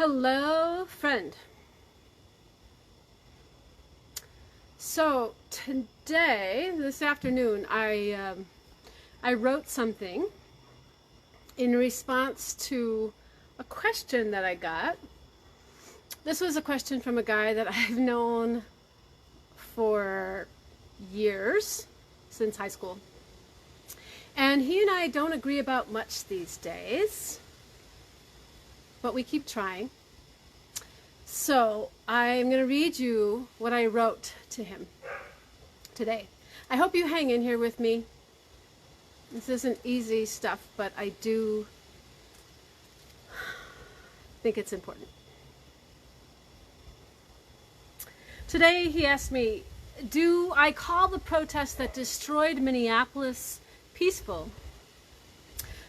Hello, friend. So today, this afternoon, I wrote something in response to a question that I got. This was a question from a guy that I've known for years, since high school. And he and I don't agree about much these days, but we keep trying. So I'm going to read you what I wrote to him today. I hope you hang in here with me. This isn't easy stuff, but I do think it's important. Today he asked me, do I call the protests that destroyed Minneapolis peaceful?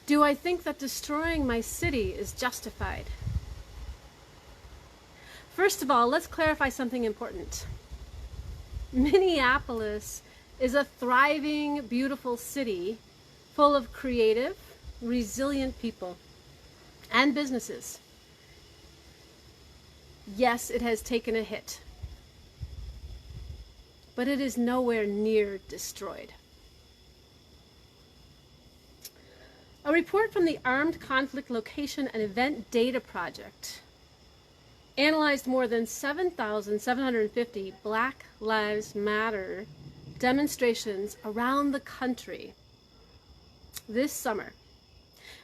Do I think that destroying my city is justified? First of all, let's clarify something important. Minneapolis is a thriving, beautiful city full of creative, resilient people and businesses. Yes, it has taken a hit, but it is nowhere near destroyed. A report from the Armed Conflict Location and Event Data Project analyzed more than 7,750 Black Lives Matter demonstrations around the country this summer.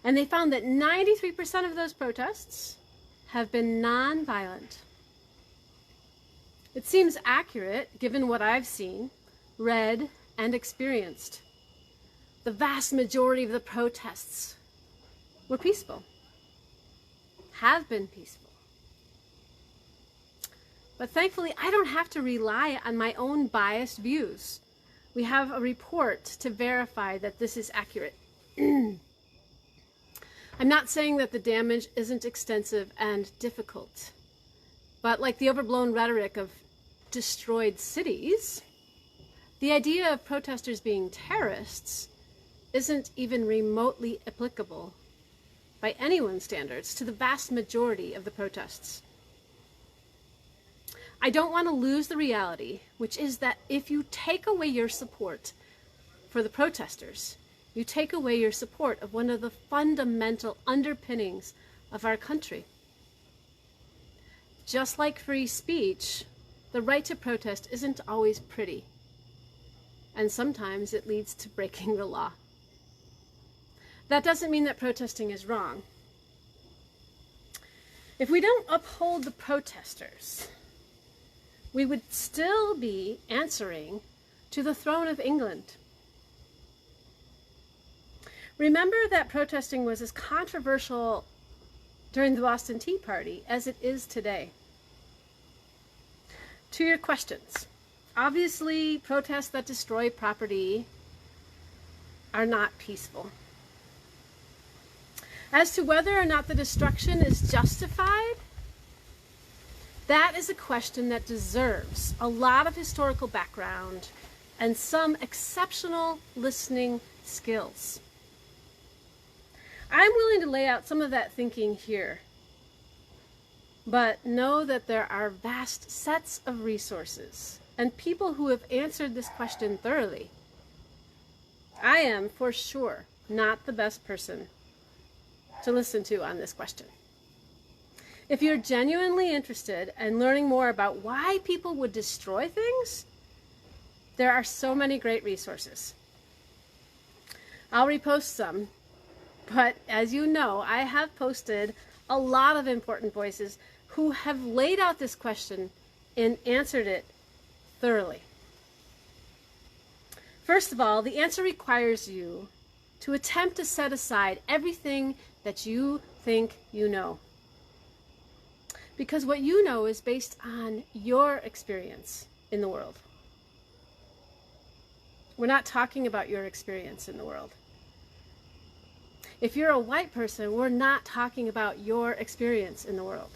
And they found that 93% of those protests have been nonviolent. It seems accurate given what I've seen, read, and experienced. The vast majority of the protests were peaceful, have been peaceful. But thankfully, I don't have to rely on my own biased views. We have a report to verify that this is accurate. I'm not saying that the damage isn't extensive and difficult, but like the overblown rhetoric of destroyed cities, the idea of protesters being terrorists isn't even remotely applicable by anyone's standards to the vast majority of the protests. I don't want to lose the reality, which is that if you take away your support for the protesters, you take away your support of one of the fundamental underpinnings of our country. Just like free speech, the right to protest isn't always pretty, and sometimes it leads to breaking the law. That doesn't mean that protesting is wrong. If we don't uphold the protesters, we would still be answering to the throne of England. Remember that protesting was as controversial during the Boston Tea Party as it is today. To your questions, obviously protests that destroy property are not peaceful. As to whether or not the destruction is justified, that is a question that deserves a lot of historical background and some exceptional listening skills. I'm willing to lay out some of that thinking here, but know that there are vast sets of resources and people who have answered this question thoroughly. I am, for sure, not the best person to listen to on this question. If you're genuinely interested in learning more about why people would destroy things, there are so many great resources. I'll repost some, but as you know, I have posted a lot of important voices who have laid out this question and answered it thoroughly. First of all, the answer requires you to attempt to set aside everything that you think you know. Because what you know is based on your experience in the world. We're not talking about your experience in the world. If you're a white person, we're not talking about your experience in the world.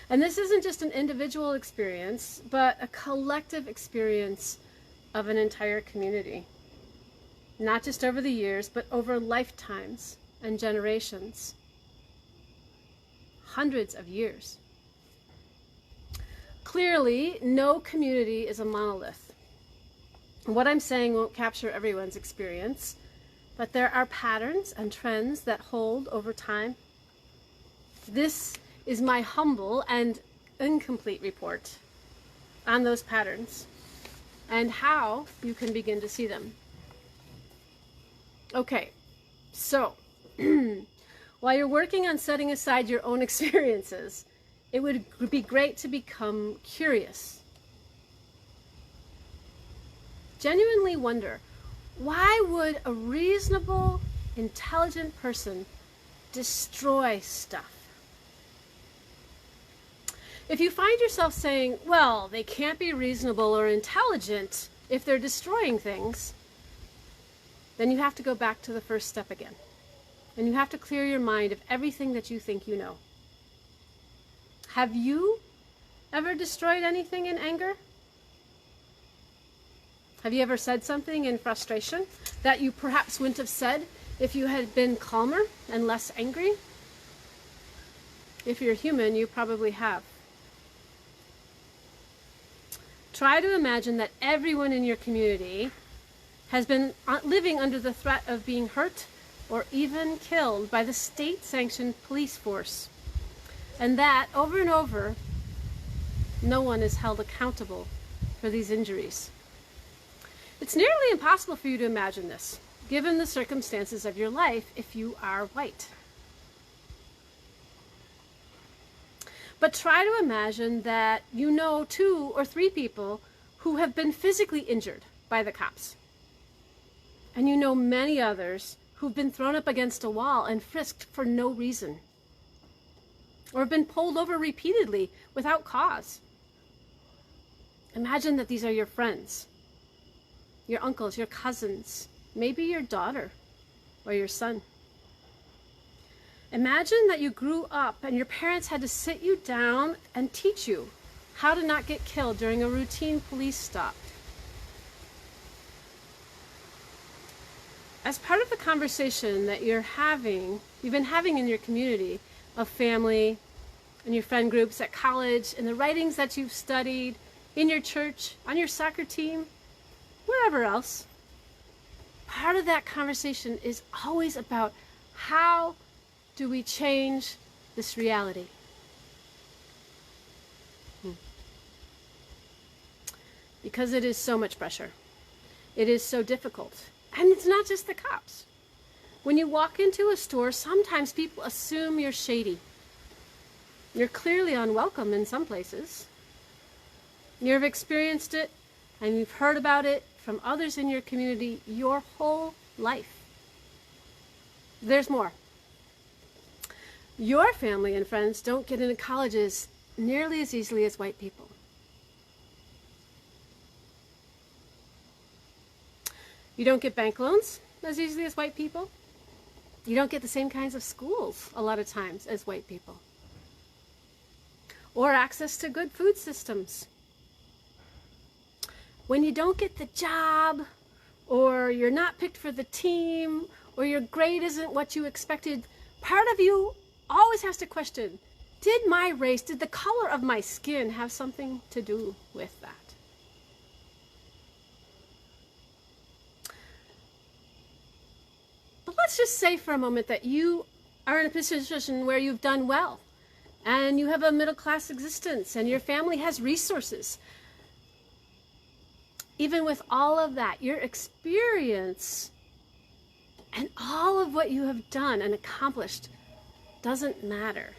And this isn't just an individual experience, but a collective experience of an entire community. Not just over the years, but over lifetimes and generations. hundreds of years. Clearly, no community is a monolith. What I'm saying won't capture everyone's experience, but there are patterns and trends that hold over time. This is my humble and incomplete report on those patterns and how you can begin to see them. Okay, so while you're working on setting aside your own experiences, it would be great to become curious. Genuinely wonder, why would a reasonable, intelligent person destroy stuff? If you find yourself saying, well, they can't be reasonable or intelligent if they're destroying things, then you have to go back to the first step again. And you have to clear your mind of everything that you think you know. Have you ever destroyed anything in anger? Have you ever said something in frustration that you perhaps wouldn't have said if you had been calmer and less angry? If you're human, you probably have. Try to imagine that everyone in your community has been living under the threat of being hurt or even killed by the state-sanctioned police force, and that over and over, no one is held accountable for these injuries. It's nearly impossible for you to imagine this, given the circumstances of your life, if you are white. But try to imagine that you know 2 or 3 people who have been physically injured by the cops. And you know many others who've been thrown up against a wall and frisked for no reason, or have been pulled over repeatedly without cause. Imagine that these are your friends, your uncles, your cousins, maybe your daughter or your son. Imagine that you grew up and your parents had to sit you down and teach you how to not get killed during a routine police stop. As part of the conversation that you've been having in your community of family, in your friend groups at college, in the writings that you've studied, in your church, on your soccer team, wherever else, part of that conversation is always about how do we change this reality? Because it is so much pressure. It is so difficult. And it's not just the cops. When you walk into a store, sometimes people assume you're shady. You're clearly unwelcome in some places. You've experienced it and you've heard about it from others in your community your whole life. There's more. Your family and friends don't get into colleges nearly as easily as white people. You don't get bank loans as easily as white people. You don't get the same kinds of schools a lot of times as white people. Or access to good food systems. When you don't get the job, or you're not picked for the team, or your grade isn't what you expected, part of you always has to question, did my race, did the color of my skin have something to do with that? But let's just say for a moment that you are in a position where you've done well, and you have a middle-class existence, and your family has resources. Even with all of that, your experience and all of what you have done and accomplished doesn't matter,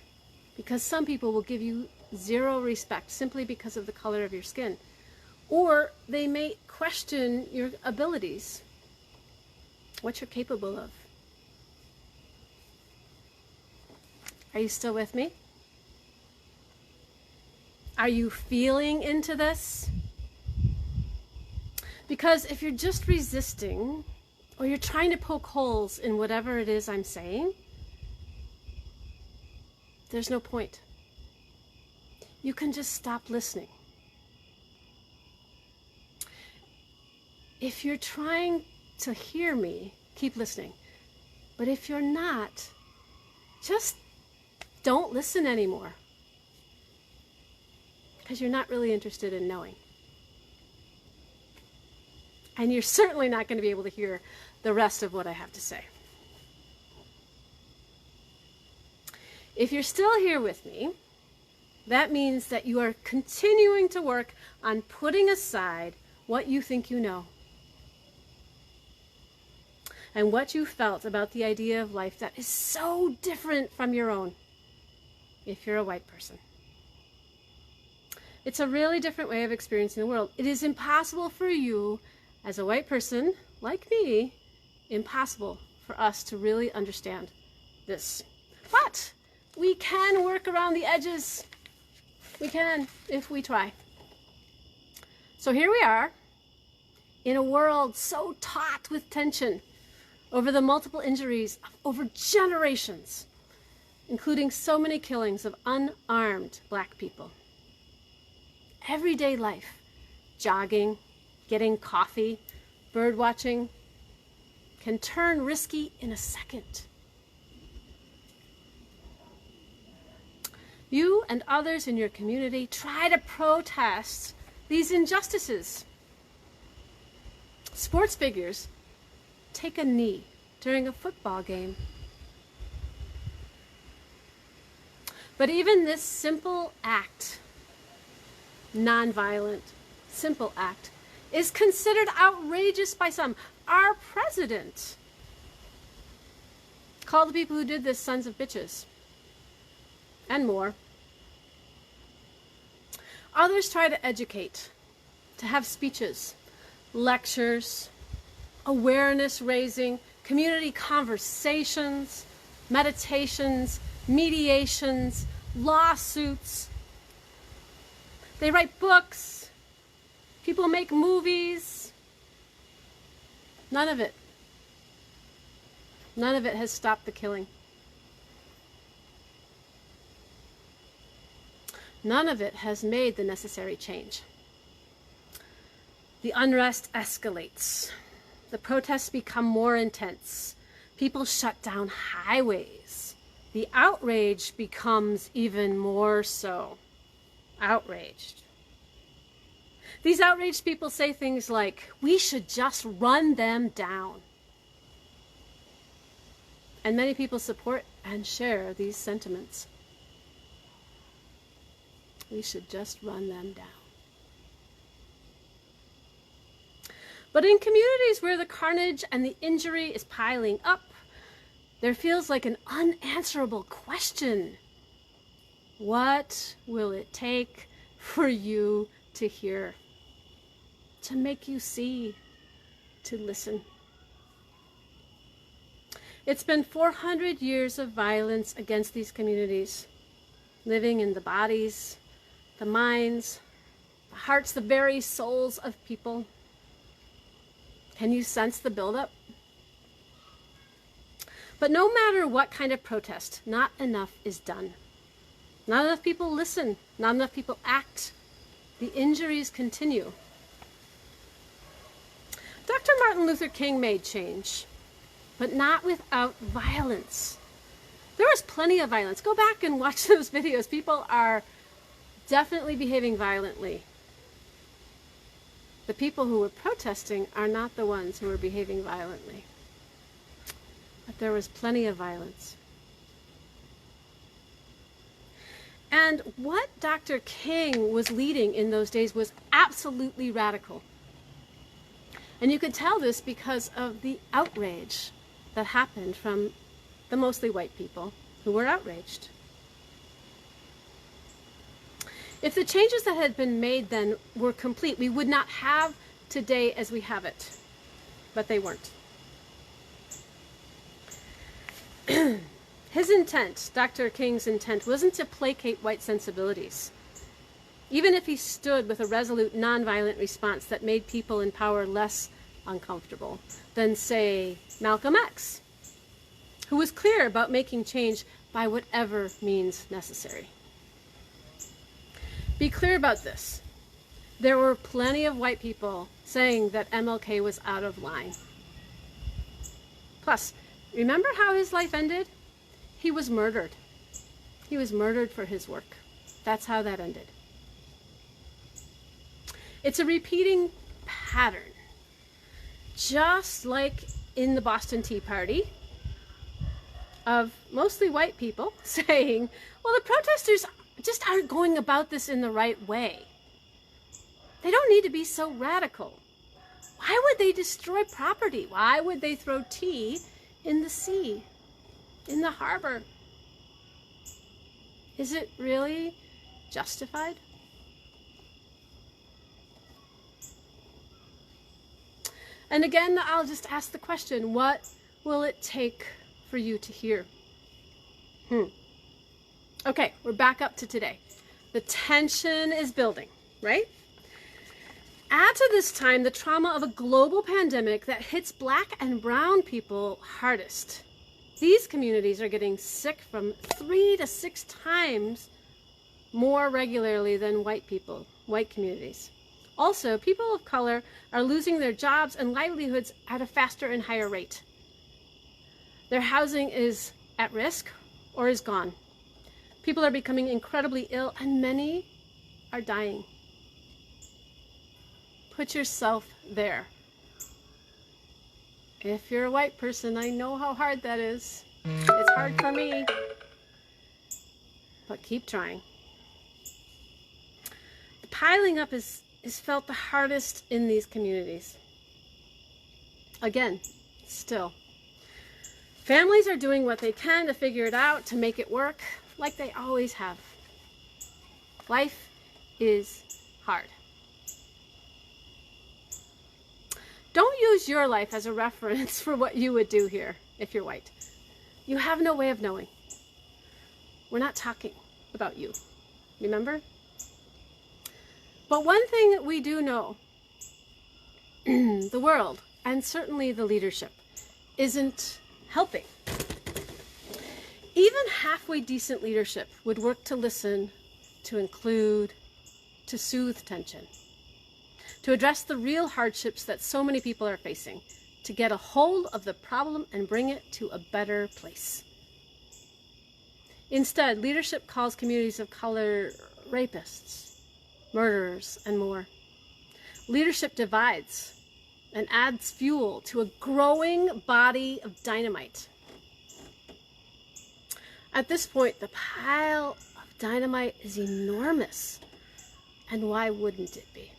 because some people will give you zero respect simply because of the color of your skin, or they may question your abilities, what you're capable of. Are you still with me? Are you feeling into this? Because if you're just resisting, or you're trying to poke holes in whatever it is I'm saying, there's no point. You can just stop listening. If you're trying to hear me, keep listening. But if you're not, just don't listen anymore. Because you're not really interested in knowing. And you're certainly not going to be able to hear the rest of what I have to say. If you're still here with me, that means that you are continuing to work on putting aside what you think you know and what you felt about the idea of life that is so different from your own if you're a white person. It's a really different way of experiencing the world. It is impossible for you, as a white person like me, impossible for us to really understand this. But we can work around the edges. We can, if we try. So here we are, in a world so taut with tension over the multiple injuries of over generations, including so many killings of unarmed black people. Everyday life, jogging, getting coffee, bird watching, can turn risky in a second. You and others in your community try to protest these injustices. Sports figures take a knee during a football game. But even this simple act, nonviolent, simple act, is considered outrageous by some. Our president called the people who did this sons of bitches, and more. Others try to educate, to have speeches, lectures, awareness raising, community conversations, meditations, mediations, lawsuits. They write books. People make movies. None of it has stopped the killing. None of it has made the necessary change. The unrest escalates. The protests become more intense. People shut down highways. The outrage becomes even more so. Outraged. These outraged people say things like, "We should just run them down." And many people support and share these sentiments. We should just run them down. But in communities where the carnage and the injury is piling up, there feels like an unanswerable question. What will it take for you to hear, to make you see, to listen? It's been 400 years of violence against these communities, living in the bodies, the minds, the hearts, the very souls of people. Can you sense the buildup? But no matter what kind of protest, not enough is done. Not enough people listen. Not enough people act. The injuries continue. Dr. Martin Luther King made change, but not without violence. There was plenty of violence. Go back and watch those videos. People are definitely behaving violently. The people who were protesting are not the ones who were behaving violently. But there was plenty of violence. And what Dr. King was leading in those days was absolutely radical. And you could tell this because of the outrage that happened from the mostly white people who were outraged. If the changes that had been made then were complete, we would not have today as we have it. But they weren't. His intent, Dr. King's intent, wasn't to placate white sensibilities. Even if he stood with a resolute, nonviolent response that made people in power less uncomfortable than, say, Malcolm X, who was clear about making change by whatever means necessary. Be clear about this. There were plenty of white people saying that MLK was out of line. Plus, remember how his life ended? He was murdered. He was murdered for his work. That's how that ended. It's a repeating pattern. Just like in the Boston Tea Party, of mostly white people saying, well, the protesters just aren't going about this in the right way. They don't need to be so radical. Why would they destroy property? Why would they throw tea in the sea, in the harbor? Is it really justified? And again, I'll just ask the question, what will it take for you to hear? Okay, we're back up to today. The tension is building, right? Add to this time the trauma of a global pandemic that hits Black and brown people hardest. These communities are getting sick from 3 to 6 times more regularly than white communities. Also, people of color are losing their jobs and livelihoods at a faster and higher rate. Their housing is at risk or is gone. People are becoming incredibly ill and many are dying. Put yourself there. If you're a white person, I know how hard that is. It's hard for me, but keep trying. The piling up is felt the hardest in these communities. Again, still. Families are doing what they can to figure it out, to make it work, like they always have. Life is hard. Don't use your life as a reference for what you would do here if you're white. You have no way of knowing. We're not talking about you. Remember? But one thing that we do know, the world, and certainly the leadership, isn't helping. Even halfway decent leadership would work to listen, to include, to soothe tension, to address the real hardships that so many people are facing, to get a hold of the problem and bring it to a better place. Instead, leadership calls communities of color rapists, murderers, and more. Leadership divides and adds fuel to a growing body of dynamite. At this point, the pile of dynamite is enormous. And why wouldn't it be?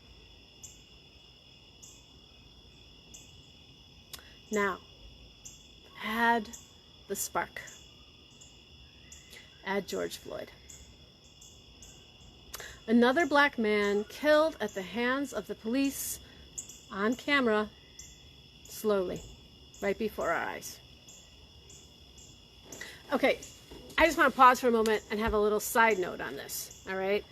Now, add the spark. Add George Floyd. Another Black man killed at the hands of the police on camera, slowly, right before our eyes. Okay, I just want to pause for a moment and have a little side note on this, all right?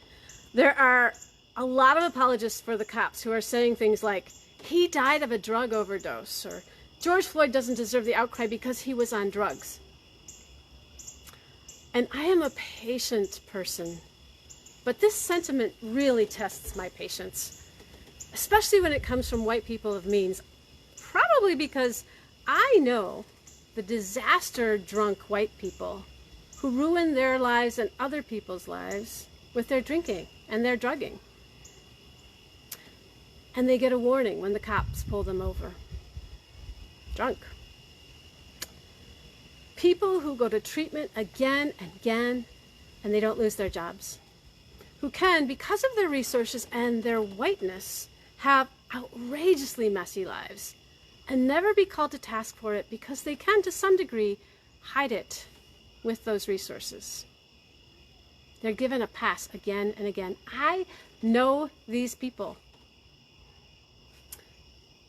There are a lot of apologists for the cops who are saying things like, he died of a drug overdose, or George Floyd doesn't deserve the outcry because he was on drugs. And I am a patient person, but this sentiment really tests my patience, especially when it comes from white people of means, probably because I know the disaster-drunk white people who ruin their lives and other people's lives with their drinking and their drugging. And they get a warning when the cops pull them over. Drunk. People who go to treatment again and again and they don't lose their jobs. Who can, because of their resources and their whiteness, have outrageously messy lives and never be called to task for it because they can, to some degree, hide it with those resources. They're given a pass again and again. I know these people.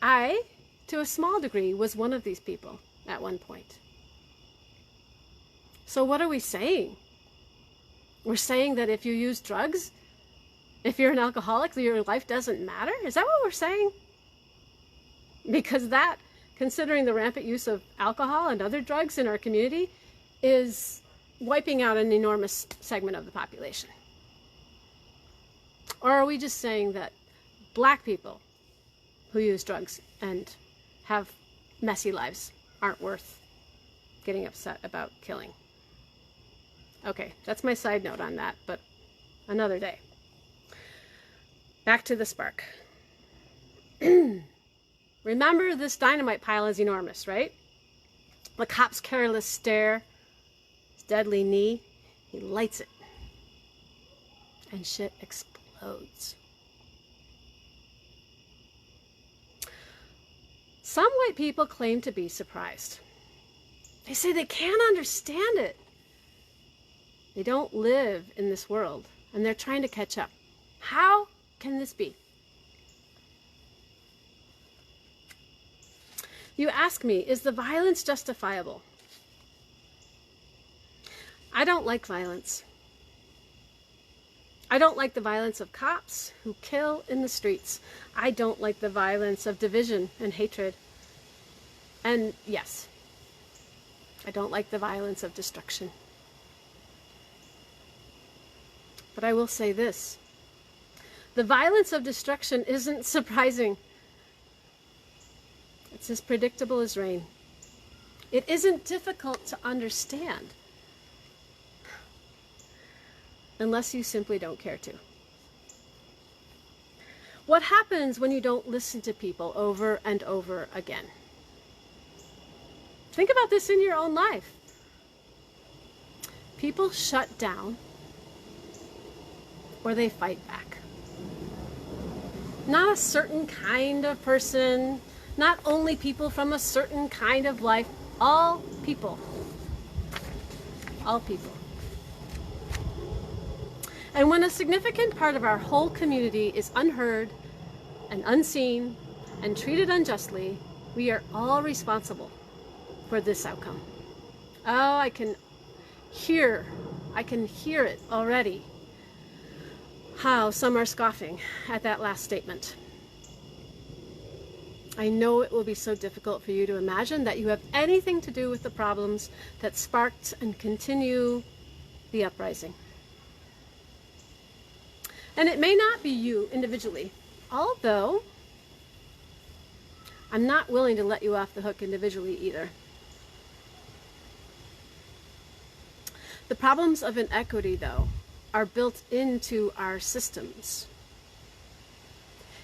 I, to a small degree, was one of these people at one point. So what are we saying? We're saying that if you use drugs, if you're an alcoholic, your life doesn't matter? Is that what we're saying? Because that, considering the rampant use of alcohol and other drugs in our community, is wiping out an enormous segment of the population. Or are we just saying that Black people who use drugs and have messy lives aren't worth getting upset about killing? Okay, that's my side note on that, but another day. Back to the spark. Remember, this dynamite pile is enormous, right? The cop's careless stare, his deadly knee, he lights it. And shit explodes. Some white people claim to be surprised. They say they can't understand it. They don't live in this world, and they're trying to catch up. How can this be? You ask me, is the violence justifiable? I don't like violence. I don't like the violence of cops who kill in the streets. I don't like the violence of division and hatred. And yes, I don't like the violence of destruction. But I will say this. The violence of destruction isn't surprising. It's as predictable as rain. It isn't difficult to understand. Unless you simply don't care to. What happens when you don't listen to people over and over again? Think about this in your own life. People shut down or they fight back. Not a certain kind of person, not only people from a certain kind of life, all people. All people. And when a significant part of our whole community is unheard and unseen and treated unjustly, we are all responsible for this outcome. Oh, I can hear it already. How some are scoffing at that last statement. I know it will be so difficult for you to imagine that you have anything to do with the problems that sparked and continue the uprising. And it may not be you individually, although I'm not willing to let you off the hook individually either. The problems of inequity, though, are built into our systems.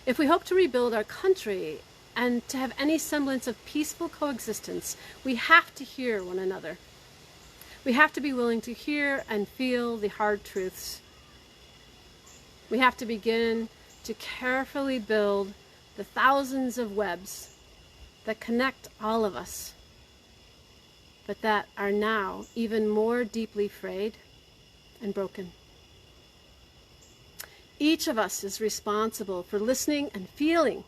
If we hope to rebuild our country and to have any semblance of peaceful coexistence, we have to hear one another. We have to be willing to hear and feel the hard truths. We have to begin to carefully build the thousands of webs that connect all of us, but that are now even more deeply frayed and broken. Each of us is responsible for listening and feeling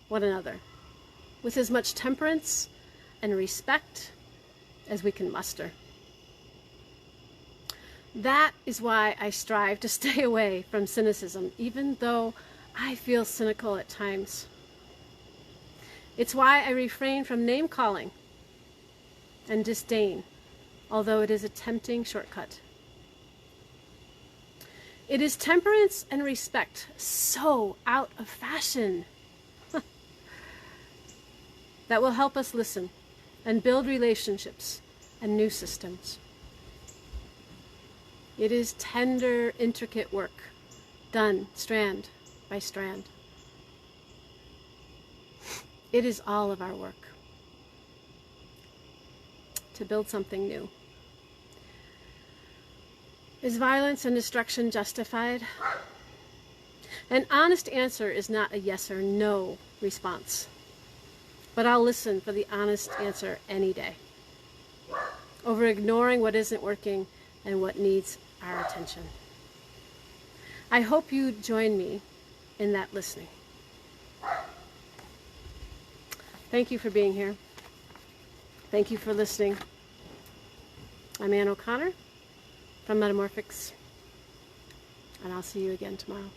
one another with as much temperance and respect as we can muster. That is why I strive to stay away from cynicism, even though I feel cynical at times. It's why I refrain from name-calling and disdain, although it is a tempting shortcut. It is temperance and respect so out of fashion that will help us listen and build relationships and new systems. It is tender, intricate work, done strand by strand. It is all of our work to build something new. Is violence and destruction justified? An honest answer is not a yes or no response, but I'll listen for the honest answer any day, over ignoring what isn't working and what needs our attention. I hope you join me in that listening. Thank you for being here. Thank you for listening. I'm Ann O'Connor from Metamorphix, and I'll see you again tomorrow.